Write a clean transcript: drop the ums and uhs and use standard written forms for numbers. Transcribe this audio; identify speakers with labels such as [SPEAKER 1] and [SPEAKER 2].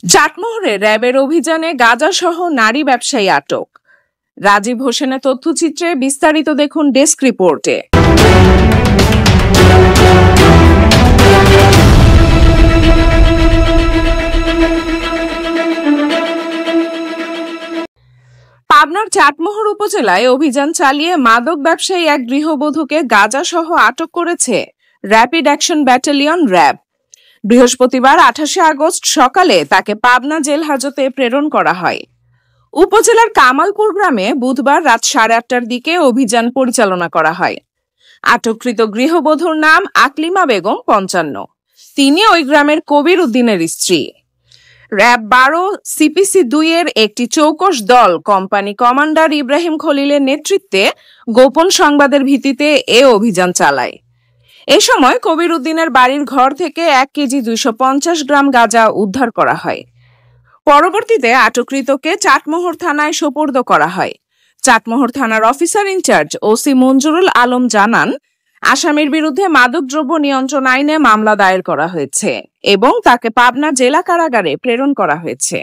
[SPEAKER 1] চাটমোহরে র্যাবের অভিযানে গাঁজাসহ নারী ব্যবসায়ী আটক। রাজীব হোসেনের তথ্যচিত্রে বিস্তারিত দেখুন ডেস্ক রিপোর্টে। পাবনার চাটমোহর উপজেলায় অভিযান চালিয়ে মাদক ব্যবসায়ী এক গৃহবধূকে গাঁজাসহ আটক করেছে র্যাপিড অ্যাকশন ব্যাটালিয়ন র্যাব। বৃহস্পতিবার 28 আগস্ট সকালে তাকে পাবনা জেল হাজতে প্রেরণ করা হয়। উপজেলার কামালপুর গ্রামে বুধবার রাত 8:30টার দিকে অভিযান পরিচালনা করা হয়। আটককৃত গৃহবধূর নাম আকলিমা বেগম 55। তিনি ওই গ্রামের কবির উদ্দিনের স্ত্রী। র্যাব 12 সিপিসি 2 এর একটি চৌকস দল কোম্পানি কমান্ডার ইব্রাহিম খলিলের নেতৃত্বে গোপন সংবাদের ভিত্তিতে এ অভিযান চালায়। এ সময় কবির উদ্দিনের বাড়ির ঘর থেকে 1 কেজি 250 গ্রাম গাঁজা উদ্ধার করা হয়। পরবর্তীতে আটককৃতকে চাটমোহর থানায় সোপর্দ করা হয়। চাটমোহর থানার officer in charge OC Manjurul Alam জানান, আসামির বিরুদ্ধে মাদকদ্রব্য নিয়ন্ত্রণ আইনে মামলা দায়ের করা হয়েছে এবং তাকে পাবনা জেলা কারাগারে প্রেরণ করা হয়েছে।